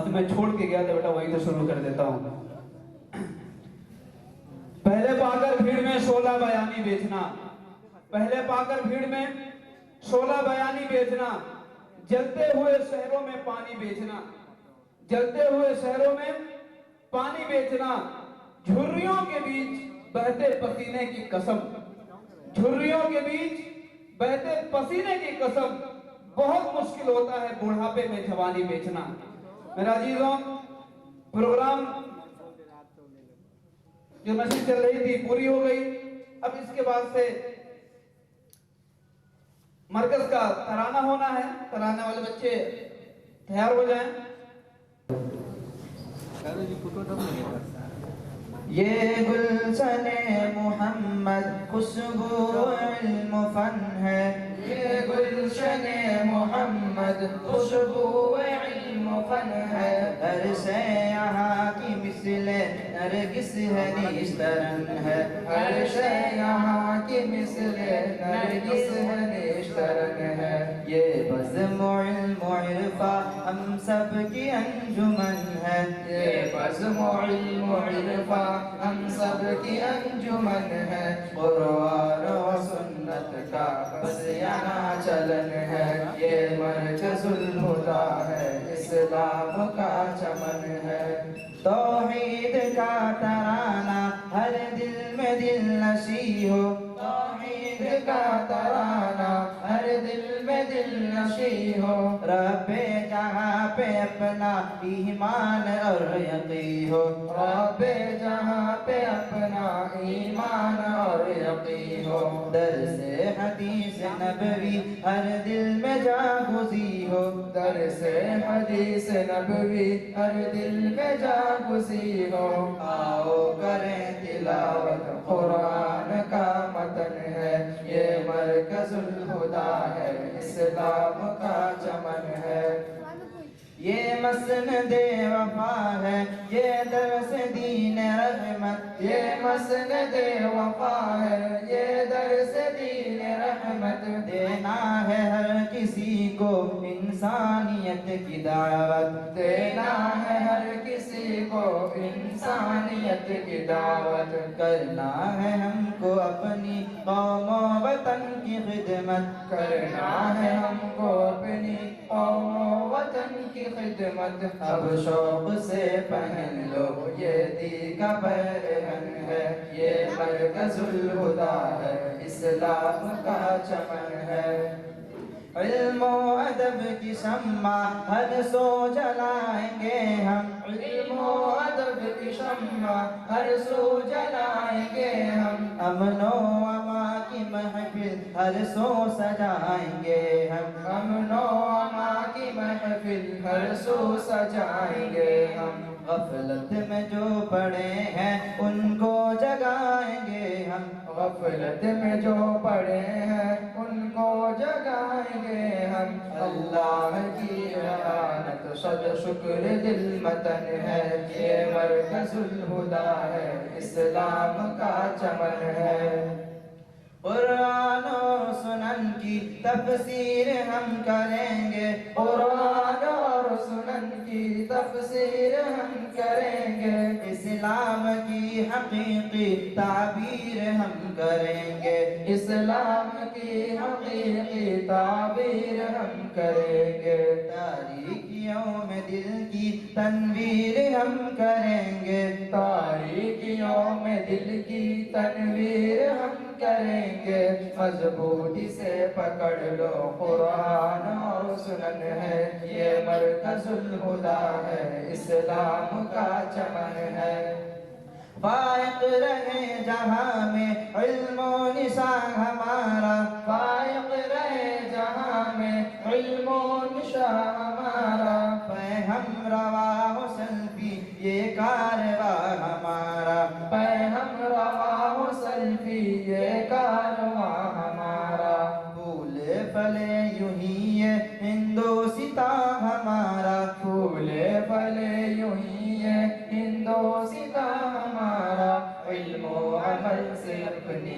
جو میں چھوڑ کے گیا تھا بیٹا وہی تو شروع کر دیتا ہوں. پہلے پا کر بھیڑ میں شعلہ بیانی بیچنا، پہلے پا کر بھیڑ میں شعلہ بیانی بیچنا، جلتے ہوئے شہروں میں پانی بیچنا، جلتے ہوئے شہروں میں پانی بیچنا، جھریوں کے بیچ بہتے پسینے کی قسم، جھریوں کے بیچ بہتے پسینے کی قسم، بہت مشکل ہوتا ہے بڑھاپے میں جوانی بیچنا. میرا عزیزوں، پروگرام جو نشید چل رہی تھی پوری ہو گئی. اب اس کے بعد سے مرکز کا ترانہ ہونا ہے. ترانے والے بچے تیار ہو جائیں. یہ گلشن محمد خوشبو علم فن ہے، یہ گلشن محمد خوشبو علم فن ہے. عرش یہاں کی مثل نرگس ہے نیشترن ہے، عرش یہاں کی مثل نرگس ہے نیشترن ہے. یہ بزم علم عرفہ ہم سب کی انجمن ہے، یہ بزم علم عرفہ ہم سب کی انجمن ہے. قرآن و سنت کا بس یہاں چلن ہے، یہ مرکز الہدیٰ ہے، اسلام کا چمن ہے. توحید کا ترانہ ہر دل میں دل نشیں ہو، توحید کا ترانہ ہر دل میں دل نشیں ہو. رب جہاں پہ اپنا ایمان اور یقین ہو، رب جہاں پہ اپنا ایمان اور یقین ہو. درس حدیث نبوی ہر دل میں جاگزی ہو، درس حدیث نبوی ہر دل میں جاگزی ہو. آؤ کریں تلاوت قرآن کا متن ہے، یہ مرکز الہدیٰ ہے، اسلام کا چمن ہے. یہ مسند وفا ہے، یہ درس دین رحمت، یہ مسند وفا ہے، یہ درس دین رحمت. دینا ہے ہر کسی کو انسانیت کی دعوت، دینا ہے ہر کسی کو انسانیت کی دعوت. کرنا ہے ہم کو اپنی قوم و وطن کی خدمت، کرنا ہے ہم کو اپنی قوم و وطن کی خدمت. اب شوق سے پہن لو یہ دی کا پیرہن ہے، یہ مرکز الہدیٰ ہے، اسلام کا چمن ہے. علم و ادب کی شمع ہر سو جلائیں گے ہم، علم و ادب کی شمع ہر سو جلائیں گے ہم. امن و امان کی محفل ہر سو سجائیں گے ہم، امن و امان کی محفل ہر سو سجائیں گے ہم. غفلت میں جو پڑے ہیں ان کو جگائیں گے ہم، غفلت میں جو پڑے ہیں ان کو جگائیں گے ہم. اللہ کی اعانت صد شکر دل متن ہے، یہ مرکز الہدیٰ ہے، اسلام کا چمن ہے. قرآن و سنن کی تفسیر ہم کریں گے، قرآن اور سنن کی تفسیر ہم کریں گے. اسلام کی حقیقی تعبیر ہم کریں گے، اسلام کی حقیقی تعبیر ہم کریں گے. تاریکیوں میں دل کی تنویر ہم کریں گے، تاریکیوں میں دل کی تنویر ہم کریں گے. مضبوطی سے پکڑ لو قرآن اور سنن ہے، یہ مرکز الہدیٰ ہے، اسلام کا چمن ہے. فائق رہے جہاں میں علم و نشان ہمارا، فائق رہے جہاں میں علم و نشان ہمارا. ہم رواں و سلفی یہ کارواں ہمارا، ہم رواں و سلفی یہ کارواں ہمارا. پھول پھلے یوں ہی یہ ہندوستاں ہمارا، پھول پھلے یوں ہی یہ ہندوستاں ہمارا. علم و عمل سے اپنی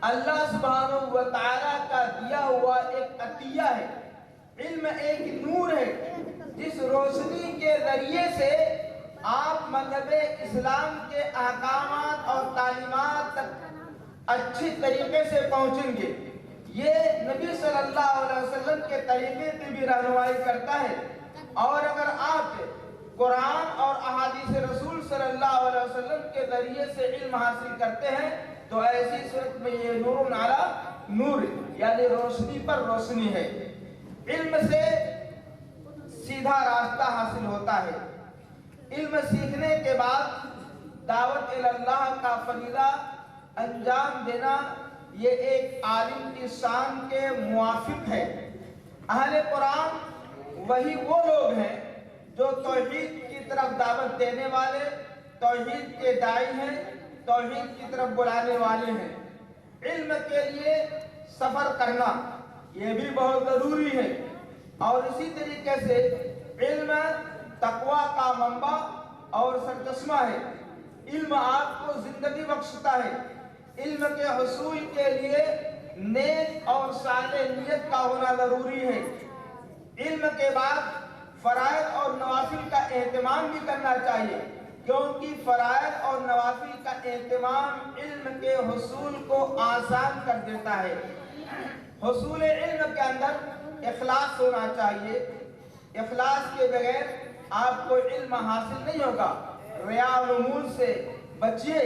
اللہ سبحانہ و تعالیٰ کا دیا ہوا ایک عطیہ ہے۔ علم ایک نور ہے جس روشنی کے ذریعے سے آپ مذہب اسلام کے احکامات اور تعلیمات تک اچھی طریقے سے پہنچیں گے۔ یہ نبی صلی اللہ علیہ وسلم کے طریقے کی بھی رہنمائی کرتا ہے، اور اگر آپ قرآن اور احادیث رسول صلی اللہ علیہ وسلم کے ذریعے سے علم حاصل کرتے ہیں تو ایسی صورت میں یہ نور علی نور یعنی روشنی پر روشنی ہے۔ علم سے سیدھا راستہ حاصل ہوتا ہے۔ علم سیکھنے کے بعد دعوت اللہ کا فریضہ انجام دینا یہ ایک عالم کی شان کے موافق ہے۔ اہل قرآن وہی وہ لوگ ہیں جو توحید کی طرف دعوت دینے والے، توحید کے داعی ہیں، توحید کی طرف بلانے والے ہیں۔ علم کے لیے سفر کرنا یہ بھی بہت ضروری ہے، اور اسی طریقے سے علم تقویٰ کا منبع اور سرچشمہ ہے۔ علم آپ کو زندگی بخشتا ہے۔ علم کے حصول کے لیے نیک اور صالح نیت کا ہونا ضروری ہے۔ علم کے بعد فرائض اور نوافل کا اہتمام بھی کرنا چاہیے، کیونکہ فرائض اور نوافل کا اہتمام علم کے حصول کو آسان کر دیتا ہے۔ حصول علم کے اندر اخلاص ہونا چاہیے۔ اخلاص کے بغیر آپ کو علم حاصل نہیں ہوگا۔ ریا و نمود سے بچیے،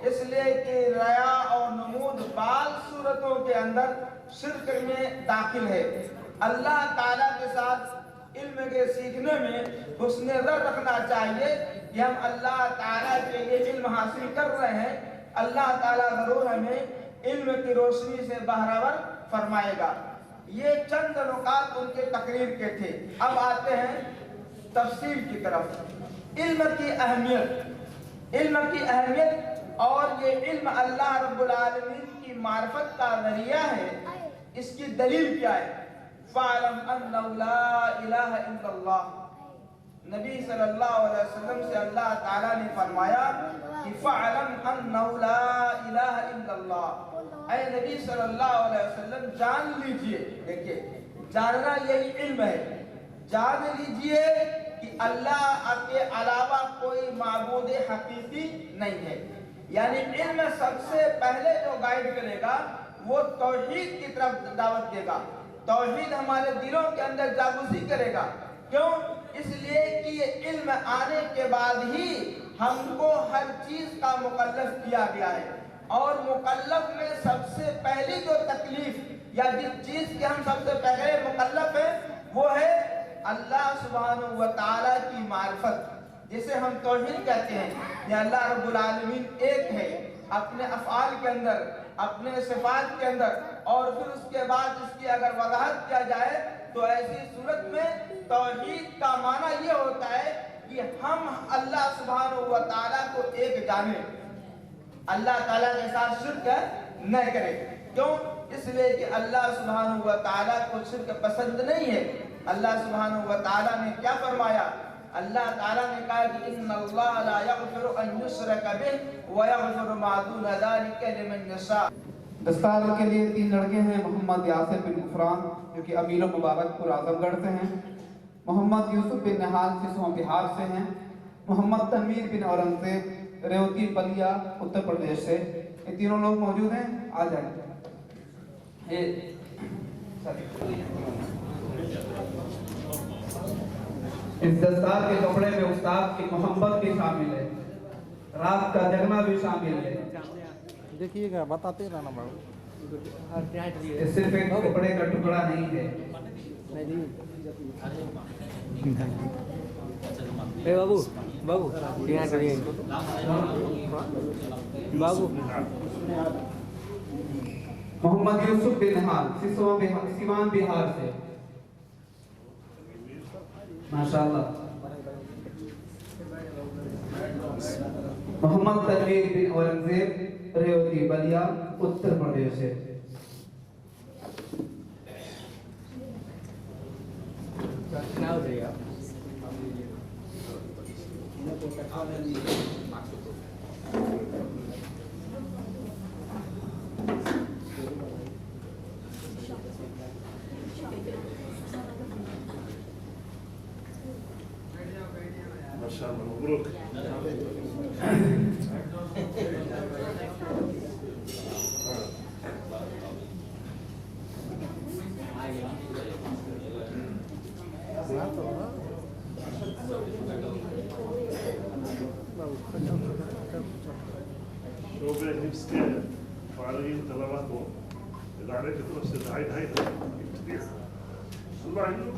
اس لیے کہ ریا اور نمود بعض صورتوں کے اندر شرک میں داخل ہے۔ اللہ تعالیٰ کے ساتھ علم کے سیکھنے میں حسن ظن رکھنا چاہیے کہ ہم اللہ تعالیٰ کے لیے علم حاصل کر رہے ہیں، اللہ تعالیٰ ضرور ہمیں علم کی روشنی سے بہرور فرمائے گا۔ یہ چند نکات ان کے تقریر کے تھے۔ اب آتے ہیں تفصیل کی طرف۔ علم کی اہمیت، علم کی اہمیت اور یہ علم اللہ رب العالمین کی معرفت کا ذریعہ ہے، اس کی دلیل کیا ہے؟ فَاعْلَمْ أَنَّهُ لَا إِلَهَ إِلَّا اللَّهُ، نبی صلی اللہ علیہ وسلم سے اللہ تعالیٰ نے فرمایا کہ فَاعْلَمْ أَنَّهُ لَا إِلَهَ إِلَّا اللَّهُ، اے نبی صلی اللہ علیہ وسلم جان لیجئے۔ دیکھیں، جاننا یہی علم ہے۔ جان لیجئے کہ اللہ کے علاوہ کوئی معبود حقیقی نہیں ہے۔ یعنی علم سب سے پہلے جو گائیڈ کرے گا وہ توحید کی طرف دعوت دے گا۔ توحید ہمارے دلوں کے اندر جاگوزی کرے گا۔ کیوں؟ اس لیے کہ یہ علم آنے کے بعد ہی ہم کو ہر چیز کا مکلف کیا گیا ہے، اور مکلف میں سب سے پہلی جو تکلیف یا جس چیز کے ہم سب سے پہلے مکلف ہیں وہ ہے اللہ سبحانہ و تعالیٰ کی معرفت، جسے ہم توحید کہتے ہیں۔ یہ اللہ رب العالمین ایک ہے اپنے افعال کے اندر، اپنے صفات کے اندر، اور پھر اس کے بعد اس کی اگر وضاحت کیا جائے تو ایسی صورت میں توحید کا معنی یہ ہوتا ہے کہ ہم اللہ سبحانہ و تعالیٰ کو ایک جانیں، اللہ تعالیٰ کے ساتھ شرک نہ کریں۔ کیوں؟ اس لیے کہ اللہ سبحانہ و تعالیٰ کو شرک پسند نہیں ہے۔ اللہ سبحانہ و تعالیٰ نے کیا فرمایا؟ اللہ تعالیٰ نے کہا کہ ان اللہ لا یغفر ان یشرک بہ ویغفر ما دون ذلک لمن یشاء۔ دستار کے لیے 3 لڑکے ہیں، محمد یاسر بن غفران جو کہ امیر مبارک پور اعظم گڑھ سے ہیں، محمد یوسف بن نہال سسواں بہار سے ہیں، محمد تنویر بن اورنگزیب ریوتی بلیا اتر پردیش سے۔ یہ تینوں لوگ موجود ہیں، آ جائیں۔ اس دستار کے کپڑے میں استاد کی محبت بھی شامل ہے، رات کا جگنا بھی شامل ہے۔ دیکھیے گا بتاتے رہنا بابو، یہ صرف ایک کپڑے کا ٹکڑا نہیں ہے۔ بابو بابو یہاں کریے بابو۔ محمد یوسف بن نہال سیوان بہار سے، ماشاءاللہ۔ محمد تنویر بن اورنگزیب ریوتی بلیا اتر پردیش سے۔ شاء الله مبروك. شعوبة نفسك فعليين طلباتهم إذا عليك تفسد هيدا كتير الله يعينك.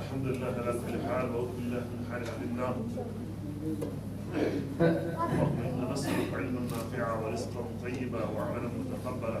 الحمد لله على كل حال وأعوذ بالله من حال أهل النار. اللهم إنا نسألك علما نافعا ورزقا طيبا وعملا متقبلا.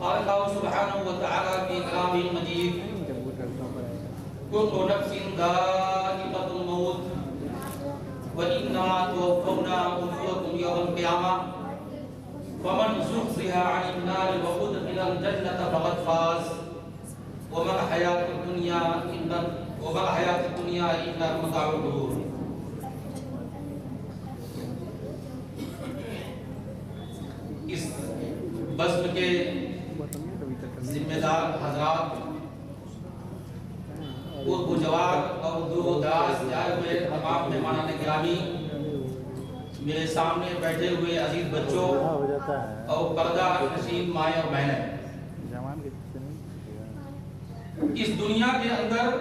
قال الله سبحانه وتعالى في كلامه المجيد كل نفس ذائقة الموت وإنما توفون أجوركم يوم القيامة ومن زحزح عن النار وأدخل الجنة فقد فاز وما الحياة الدنيا إلا متاع الغرور۔ اس بزم کے ذمہ دار حضرات، اردو جواب اور اردو دراز جائے ہوئے تمام مہمانان گرامی، میرے سامنے بیٹھے ہوئے عزیز بچوں ہو جاتا ہے اور پردہ نشین مائیں اور بہنیں، جوان کے اس دنیا کے اندر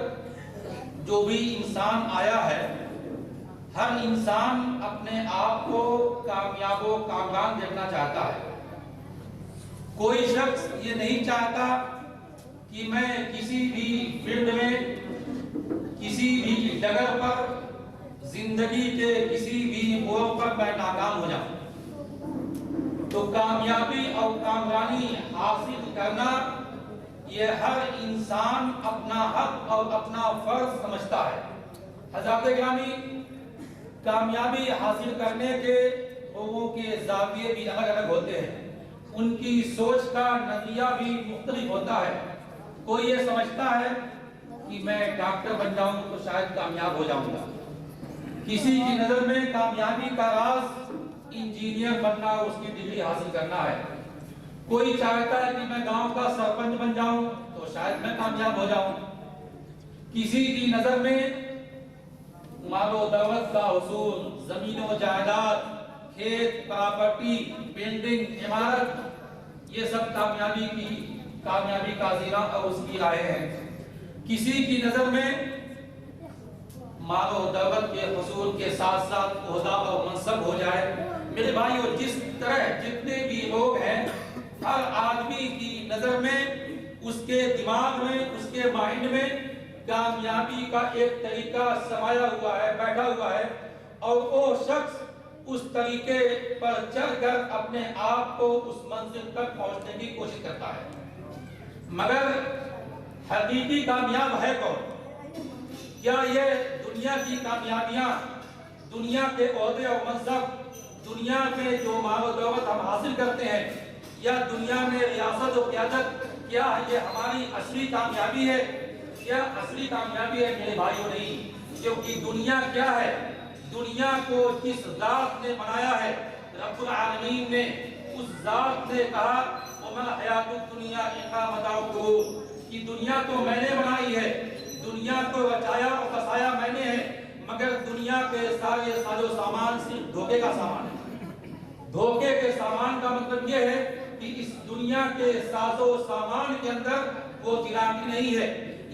جو بھی انسان آیا ہے، ہر انسان اپنے آپ کو کامیاب و کامران دیکھنا چاہتا ہے۔ کوئی شخص یہ نہیں چاہتا کہ میں کسی بھی فیلڈ میں، کسی بھی ڈگر پر، زندگی کے کسی بھی موڑ پر میں ناکام ہو جاؤں۔ تو کامیابی اور کامرانی حاصل کرنا یہ ہر انسان اپنا حق اور اپنا فرض سمجھتا ہے۔ حضرات گرامی، کامیابی حاصل کرنے کے لوگوں کے زاویے بھی الگ الگ ہوتے ہیں، ان کی سوچ کا نظریہ بھی مختلف ہوتا ہے۔ کوئی یہ سمجھتا ہے کہ میں ڈاکٹر بن جاؤں تو شاید کامیاب ہو جاؤں گا، کسی کی نظر میں کامیابی کا راز انجینئر بننا، اس کی ڈگری حاصل کرنا ہے۔ کوئی چاہتا ہے کہ میں گاؤں کا سرپنچ بن جاؤں تو شاید میں کامیاب ہو جاؤں۔ کسی کی نظر میں مال و دولت کا حصول، زمین و جائیداد، کھیت، پراپرٹی، بلڈنگ، عمارت، یہ سب کامیابی کا زینہ اور اس کی رائے ہے۔ کسی کی نظر میں مال و دولت کے حصول کے ساتھ ساتھ عہدہ اور منصب ہو جائے۔ میرے بھائیو، جس طرح جتنے بھی لوگ ہیں، ہر آدمی کی نظر میں، اس کے دماغ میں، اس کے مائنڈ میں کامیابی کا ایک طریقہ سمایا ہوا ہے، بیٹھا ہوا ہے، اور وہ شخص اس طریقے پر چل کر اپنے آپ کو اس منزل تک پہنچنے کی کوشش کرتا ہے۔ مگر حقیقی کامیاب ہے کون؟ کیا یہ دنیا کی کامیابیاں، دنیا کے عہدے اور منصب، دنیا میں جو مال و دولت ہم حاصل کرتے ہیں، یا دنیا میں ریاست و قیادت، کیا یہ ہماری اصلی کامیابی ہے؟ کیا اصلی کامیابی ہے؟ میرے بھائیوں نہیں، کیونکہ دنیا کیا ہے؟ دنیا کو جس ذات نے بنایا ہے، رب العالمین نے، اس ذات نے کہا وَمَا حَيَاتُ الدُّنْيَا إِلَّا مَتَاعُ الْغُرُورِ، کہ دنیا تو میں نے بنائی ہے، دنیا کو رچایا اور بسایا میں نے ہے، مگر دنیا کے سارے ساز و سامان صرف دھوکے کا سامان ہے۔ دھوکے کے سامان کا مطلب یہ ہے کہ اس دنیا کے ساز و سامان کے اندر وہ گرامی نہیں ہے،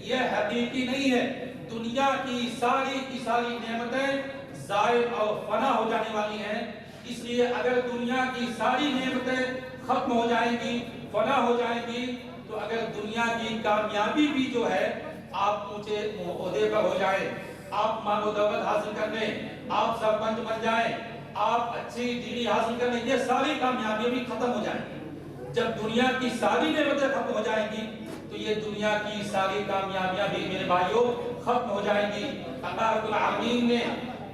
یہ حقیقی نہیں ہے۔ دنیا کی ساری نعمتیں زائل اور فنا ہو جانے والی ہیں، اس لیے اگر دنیا کی ساری نعمتیں ختم ہو جائیں گی، فنا ہو جائیں گی، تو اگر دنیا کی کامیابی بھی جو ہے، آپ اونچے عہدے پر ہو جائیں، آپ مال و دولت حاصل کرنے، آپ سرپنچ بن جائیں، آپ اچھی ڈگری حاصل کرنے، یہ ساری کامیابیاں بھی ختم ہو جائیں گی۔ جب دنیا کی ساری نعمتیں ختم ہو جائیں گی تو یہ دنیا کی ساری کامیابیاں بھی میرے بھائیوں ختم ہو جائیں گی۔ اللہ رب العالمین نے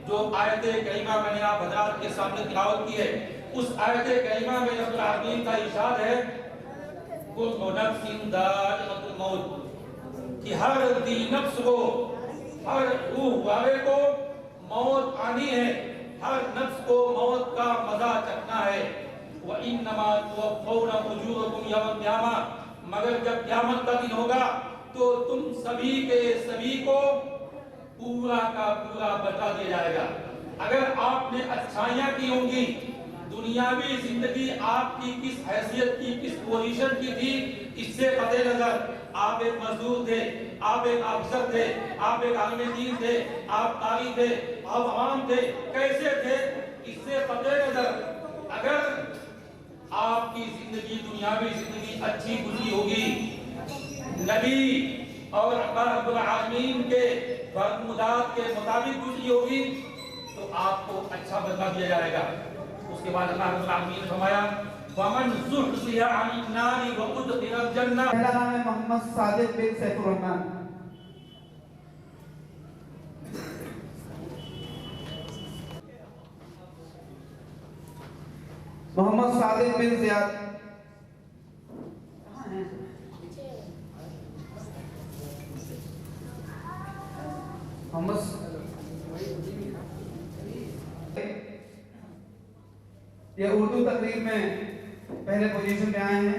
جو آیت کریمہ میں نے آپ حضرات کے سامنے تلاوت کی ہے، اس آیت کریمہ میں رب العالمین کا ارشاد ہے کل نفس ذائقۃ الموت، کہ ہر دی نفس کو، ہر روح والے کو موت آنی ہے، ہر نفس کو موت کا مزہ چکھنا ہے۔ وَإِنَّمَا تُوَفَّوْنَ أُجُورَكُمْ يَوْمَ الْقِيَامَةِ، مگر جب قیامت کا دن ہوگا تو تم سبھی کے سبھی کو پورا کا پورا بتا دیا جائے گا۔ اگر آپ نے اچھائیاں کی ہوں گی، دنیاوی زندگی آپ کی کس حیثیت کی، کس پوزیشن کی تھی، اس سے قطع نظر آپ ایک مزدور تھے، آپ ایک افسر تھے، آپ ایک عالم دین تھے، آپ قاری تھے، آپ عوام تھے، کیسے تھے، اس سے قطع نظر اگر آپ کی زندگی، دنیاوی زندگی اچھی گزری ہوگی، نبی اور اللہ رب العالمین کے فرمودات کے مطابق گزری ہوگی، تو آپ کو اچھا بدلہ دیا جائے گا۔ اس کے بعد اللہ رب العالمین نے فرمایا وَمَنْ زُحْزِحَ عَنِ النَّارِ وَأُدْخِلَ الْجَنَّةَ۔ میرا نام ہے محمد صادق بن سیف الرحمن۔ محمد صادق بن زیاد، یہ اردو تقریب میں پہلے پوزیشن پہ آئے ہیں۔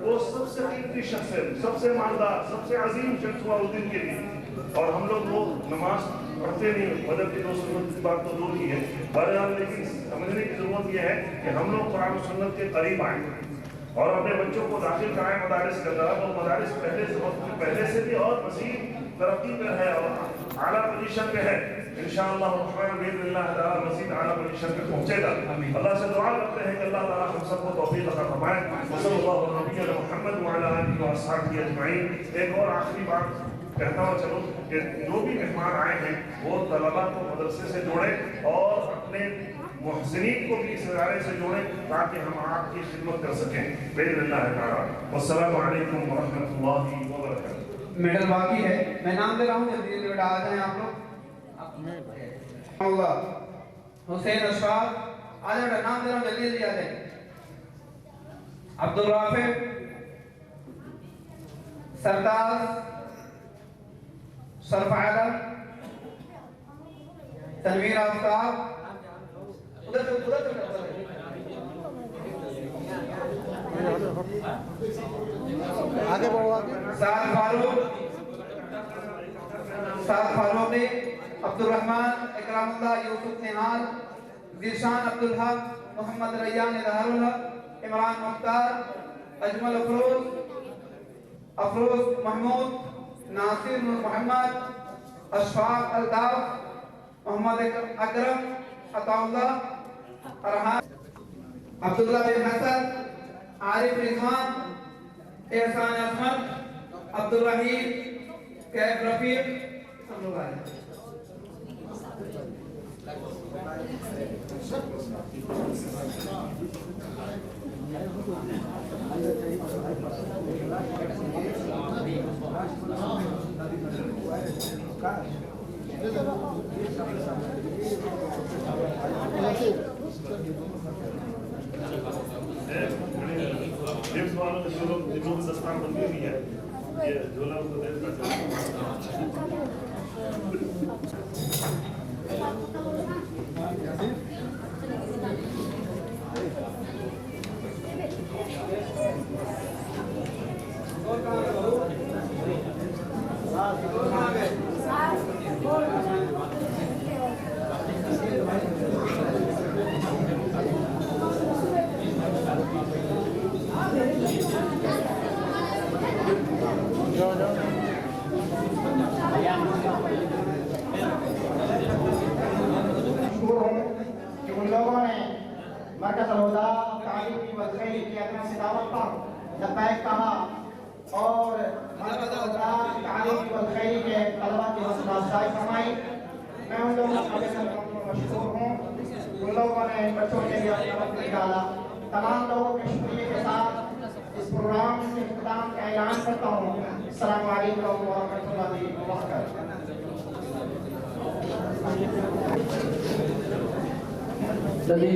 وہ سب سے قیمتی شخص ہے، سب سے مالدار، سب سے عظیم شخص ہوا اس دن کے لیے، اور ہم لوگ وہ نماز پڑھتے نہیں، مدد کی 2 سنت کی بات تو دور ہی ہے، بہرحال لیکن سمجھنے کی ضرورت یہ ہے کہ ہم لوگ قرآن و سنت کے قریب آئیں اور اپنے بچوں کو داخل کرائیں مدارس کے اندر. اور مدارس پہلے سے بھی اور مزید ترقی پہ ہے اور اعلیٰ پوزیشن پہ ہے. انشاءاللہ الرحمن باذن اللہ تعالیٰ مزید اعلیٰ پوزیشن پہ پہنچے گا. اللہ سے دعا کرتے ہیں کہ اللہ تعالیٰ ہم سب کو توفیق عطا فرمائے. صلی اللہ علیہ محمد وعلی آلہ واصحابہ اجمعین. ایک اور آخری بات کہتا ہوں چلو کہ جو بھی مہمان آئے ہیں وہ طلبہ کو مدرسے سے جوڑیں اور اپنے محسنین کو بھی اس ادارے سے جوڑیں تاکہ ہم آپ کی خدمت کر سکیں باذن اللہ تعالیٰ. والسلام علیکم ورحمۃ اللہ وبرکاتہ. میڈل باقی ہے، میں نام دے رہا ہوں، جلدی جلدی آ جائیں آپ لوگ. حسین اشفاق آ جائیں، نام دے رہا ہوں، جلدی جلدی آ جائیں. عبدالرافع، سرتاز، سرف عالم، تنویر آفتاب، آگے بڑھو آگے. سعد فاروق، عبد الرحمن، اکرام اللہ، یوسف نہال، ذیشان عبدالحق، محمد ریان اظہار الحق، عمران مختار، اجمل افروز محمود، ناصر محمد، اشفاق الطاف، محمد اکرم، عطا اللہ، ارحان، عبداللہ بن حسن، عارف رضوان، احسان احمد، عبدالرحیم، کیف رفیق، سب لوگ آئے. حفظ والوں نے جو دستان بندی ہوئی ہے یہ جھولا ان کو دے دیتا مرکز الہدا تعلیم کی وزیر کی عدم صداوت پر لبیک کہا اور مرکز الہدا تعلیم کی وزیر کے طلبہ کی افزائی فرمائی. میں ان لوگوں سے مشکور ہوں، ان لوگوں نے بچوں کے لیے اپنا وقت نکالا. تمام لوگوں کے شکریہ کے ساتھ اس پروگرام کے اختتام کا اعلان کرتا ہوں. السلام علیکم ورحمۃ اللہ وبرکاتہ. اللہ